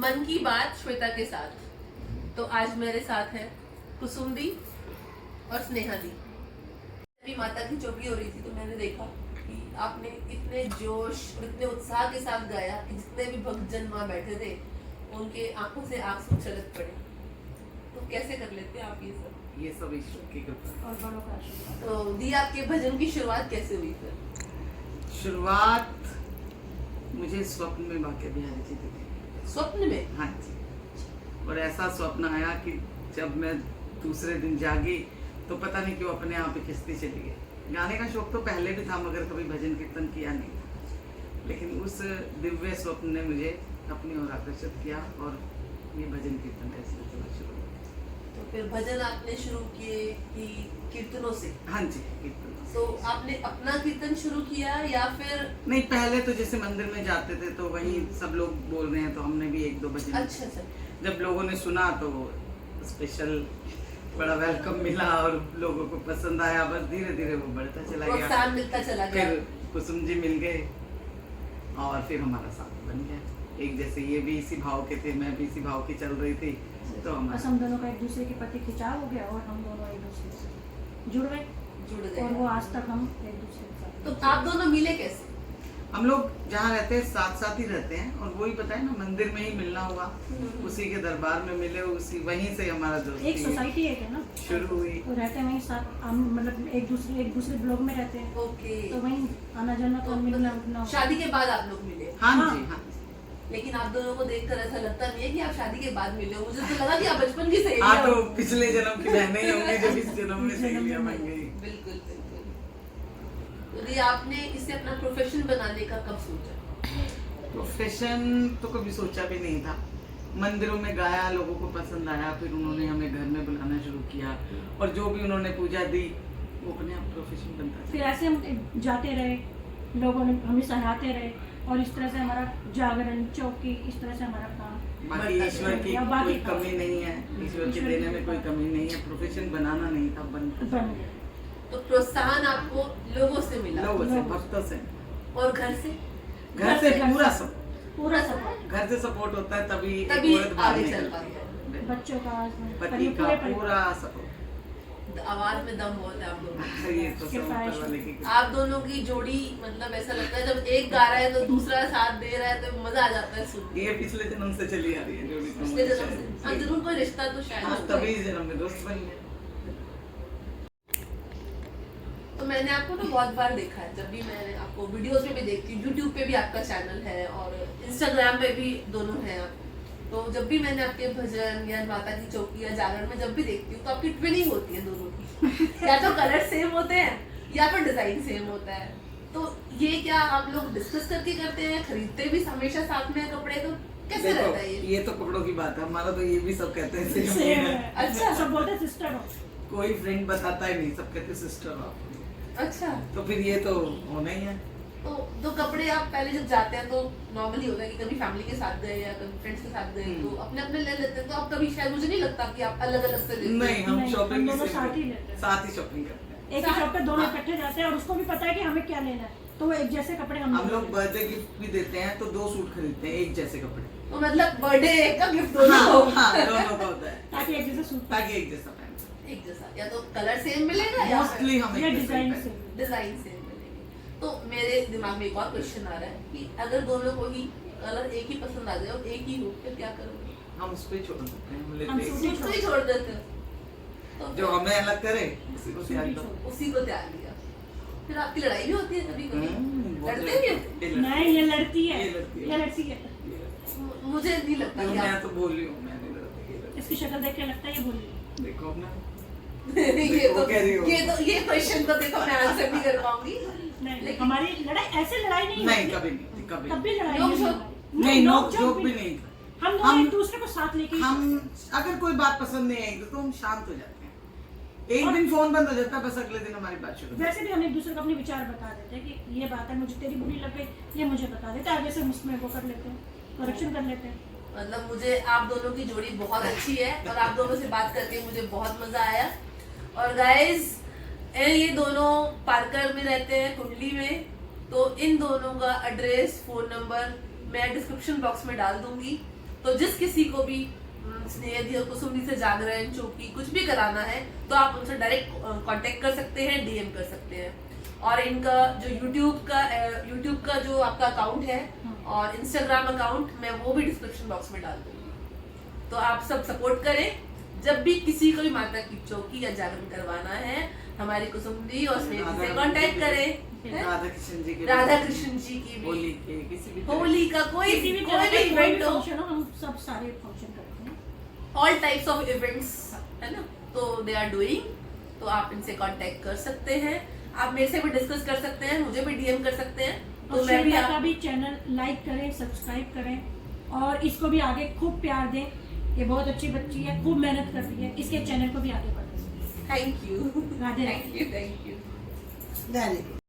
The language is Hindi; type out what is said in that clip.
मन की बात श्वेता के साथ। तो आज मेरे साथ है कुसुम दी और स्नेहा दी। अभी माता की चौकी हो रही थी तो मैंने देखा कि आपने इतने जोश और इतने उत्साह के साथ गाया कि जितने भी भक्तजन वहाँ बैठे थे उनके आंखों से आंसू छलक पड़े। तो कैसे कर लेते हैं आप ये सब? ये सब ईश्वर की कृपा और बड़ों का आशीर्वाद। तो दी, आपके भजन की शुरुआत कैसे हुई फिर? शुरुआत मुझे स्वप्न में बांके बिहारी जी दिखे। स्वप्न में? हाँ जी। और ऐसा स्वप्न आया कि जब मैं दूसरे दिन जागी तो पता नहीं क्यों अपने आप ही खिंचती चली गई। गाने का शौक तो पहले भी था मगर कभी भजन कीर्तन किया नहीं था, लेकिन उस दिव्य स्वप्न ने मुझे अपनी ओर आकर्षित किया और ये भजन कीर्तन का सिलसिला शुरू हुआ। तो फिर भजन आपने शुरू किए कि कीर्तनों से? हाँ जी, कीर्तन। तो आपने अपना कीर्तन शुरू किया या फिर? नहीं, पहले तो जैसे मंदिर में जाते थे तो वहीं सब लोग बोल रहे हैं तो हमने भी एक दो भजन। अच्छा अच्छा। जब लोगों ने सुना तो स्पेशल बड़ा वेलकम मिला और लोगों को पसंद आया। बस धीरे धीरे वो बढ़ता चला गया, प्रोत्साहन मिलता चला गया। फिर कुसुम जी मिल गए और फिर हमारा साथ बन गया। एक जैसे ये भी इसी भाव के थे, मैं भी इसी भाव की चल रही थी, तो बस हम दोनों का एक दूसरे के प्रति खिंचाव हो गया और हम दोनों एक दूसरे से जुड़ गए और वो आज तक हम एक दूसरे के साथ। तो आप दोनों मिले कैसे? हम लोग जहाँ रहते हैं साथ साथ ही रहते हैं और वही पता है ना, मंदिर में ही मिलना हुआ, उसी के दरबार में मिले, उसी वहीं से हमारा दोस्ती एक सोसाइटी है ना शुरू हुई। तो रहते हैं वहीं साथ, हम मतलब एक दूसरे ब्लॉक में रहते हैं। ओके। तो वहीं आना जाना तो मिलना उठना। शादी के बाद आप लोग मिले? हाँ हाँ। जी, हाँ। लेकिन आप दोनों को देखकर ऐसा लगता नहीं है कि आप शादी के बाद मिले हो। मुझे तो लगा कि आप बचपन की सहेलियां हाँ, हो। तो पिछले जन्म की बहनें ही होंगी जो इस जन्म में सहेलियां बन गई। बिल्कुल बिल्कुल। तो दी, आपने इसे अपना प्रोफेशन बनाने का कब सोचा? प्रोफेशन तो कभी सोचा भी नहीं था। मंदिरों में गाया, लोगों को पसंद आया, फिर उन्होंने हमें घर में बुलाना शुरू किया और जो भी उन्होंने पूजा दी वो अपने आप प्रोफेशन बनता फिर चला। ऐसे हम जाते रहे, लोगों ने हमें सराहते रहे और इस तरह से हमारा जागरण चौकी, इस तरह से हमारा काम। बाकी ईश्वर की कोई कमी नहीं है, ईश्वर के देने में कोई कमी नहीं है। प्रोफेशन बनाना नहीं था, बनता बन गया। तो प्रोत्साहन आपको लोगों से मिला? लोगों से, भक्तों से। और घर से? घर से पूरा सब, पूरा सपोर्ट। घर से सपोर्ट होता है तभी एक तभी औरत बाहर आगे चल निकलती पाती है। बच्चों का, पति का पूरा सपोर्ट। आवाज में दम बहुत है आप लोगों में। ये तो सब ऊपर वाले की कृपा। आप दोनों की जोड़ी मतलब ऐसा लगता है जब एक गा रहा है तो दूसरा साथ दे रहा है तो मजा आ जाता है सुन के। ये पिछले जन्म से चली आ रही है जोड़ी। तो पिछले जन्म शायद- से हाँ, जरूर कोई रिश्ता तो शायद हाँ, होगा ही। तभी इस जन्म में दोस्त बन गए। तो मैंने आपको ना बहुत बार देखा है, जब भी मैंने आपको वीडियोस में भी देखती हूँ, यूट्यूब पे भी आपका चैनल है और इंस्टाग्राम पे भी दोनों हैं आप। तो जब भी मैंने आपके भजन या माता की चौकी या जागरण में जब भी देखती हूँ तो आपकी ट्विनिंग होती है दोनों की। या तो कलर सेम होते हैं या फिर डिजाइन सेम होता है। तो ये क्या आप लोग डिस्कस करके करते हैं? खरीदते भी हमेशा साथ में कपड़े? तो कैसे रहता है ये? ये तो कपड़ों की बात है, हमारा तो ये भी सब कहते हैं सेम ही सेम है। है। अच्छा। सब बोलते सिस्टर हो। कोई फ्रेंड बताता ही नहीं, सब कहते सिस्टर हो। अच्छा। तो फिर ये तो होना ही है। तो कपड़े आप पहले जब जाते हैं तो नॉर्मली होता है कि कभी फैमिली के साथ गए या कभी फ्रेंड्स के साथ गए तो अपने अपने ले लेते हैं। तो आप कभी शायद मुझे नहीं लगता कि आप अलग अलग से लेते हैं। नहीं, हम नहीं, शॉपिंग हम दोनों साथ ही लेते हैं। साथ ही शॉपिंग करते हैं। एक ही शॉप पे दोनों इकट्ठे जाते हैं और उसको भी पता है कि हमें क्या लेना है, तो वो एक जैसे कपड़े हम दोनों लोग लेते बर्थडे गिफ्ट भी देते हैं तो 2 सूट खरीदते हैं, एक जैसे कपड़े। तो मतलब बर्थडे का गिफ्ट दोनों हाँ, को हाँ, दोनों का होता है हैं, ताकि एक जैसे सूट ताकि एक जैसा पहन सकें। एक जैसा, या तो कलर सेम मिलेगा या मोस्टली हम या एक जैसा ही डिजाइन पहनते से। हैं। डिजाइन सेम मिलेगी। तो मेरे दिमाग में एक और क्वेश्चन आ रहा है कि अगर दोनों को ही कलर एक ही पसंद आ जाए और एक ही हो फिर क्या करोगे? हम उस पे छोड़ सकते हैं, हम लेते हम हैं। सूट ही उसको ही छोड़ देते हो? तो जो हमें अलग करे उसी को त्याग दो। उसी को त्याग दिया। फिर आपकी लड़ाई भी होती है कभी कभी? बहुत लड़ते भी हो? ये लड़ती नहीं, ये लड़ती है, ये लड़ती है। ये लड़ती है। मुझे नहीं लगता कि मैं आप तो बोल रही हूँ, मैं नहीं लड़ती, ये लड़ती इसकी शक्ल देख के लगता है ये बोली। है। देखो अपना। ये क्वेश्चन तो देखो मैं आंसर नहीं कर पाऊंगी। नहीं, लेकिन- हमारी लड़ाई ऐसे लड़ाई नहीं नहीं, होती। कभी नहीं, कभी तब भी लड़ाई नोक नहीं झोंक? होती। नहीं, नोक नोक झोंक जोक भी नहीं। हम दोनों एक दूसरे को साथ लेके ही हम अगर कोई बात पसंद नहीं आएगी तो हम शांत हो जाते हैं। एक दिन फोन बंद हो जाता है, बस अगले दिन हमारी बात शुरू हो जाती है। वैसे भी हम एक दूसरे को अपने विचार बता देते हैं कि ये बात है मुझे तेरी बुरी लग गई, ये मुझे बता देते हैं, आगे से हम उसमें वो कर लेते हैं, करेक्शन कर लेते हैं। मतलब मुझे आप दोनों की जोड़ी बहुत अच्छी है और आप दोनों से बात करके मुझे बहुत मजा आया। और गाइस, ये दोनों पार्कर में रहते हैं, कुंडली में। तो इन दोनों का एड्रेस, फोन नंबर मैं डिस्क्रिप्शन बॉक्स में डाल दूंगी। तो जिस किसी को भी स्नेहदी और कुसुमनी से जागरण चौकी कुछ भी कराना है तो आप उनसे डायरेक्ट कांटेक्ट कर सकते हैं, डीएम कर सकते हैं। और इनका जो यूट्यूब का जो आपका अकाउंट है और इंस्टाग्राम अकाउंट मैं वो भी डिस्क्रिप्शन बॉक्स में डाल दूंगी। तो आप सब सपोर्ट करें, जब भी किसी को भी माता की चौकी या जागरण करवाना है हमारी कुसुमदी और स्नेहदी से कांटेक्ट करें। राधा कृष्ण जी के राधा कृष्ण जी की भी, होली के किसी भी होली का कोई भी इवेंट हो, फंक्शन हो, हम सब सारे फंक्शन करते हैं। ऑल टाइप्स ऑफ इवेंट्स है ना, तो दे आर डूइंग। तो आप इनसे कांटेक्ट कर सकते हैं, आप मेरे से भी डिस्कस कर सकते हैं, मुझे भी डीएम कर सकते हैं। तो और मैं भी श्वेता का भी चैनल लाइक करें, सब्सक्राइब करें और इसको भी आगे खूब प्यार दें। ये बहुत अच्छी बच्ची है, खूब मेहनत कर रही है, इसके चैनल को भी आगे बढ़ाएं। Thank you, Radhe Radhe. Thank you, thank you. Very good.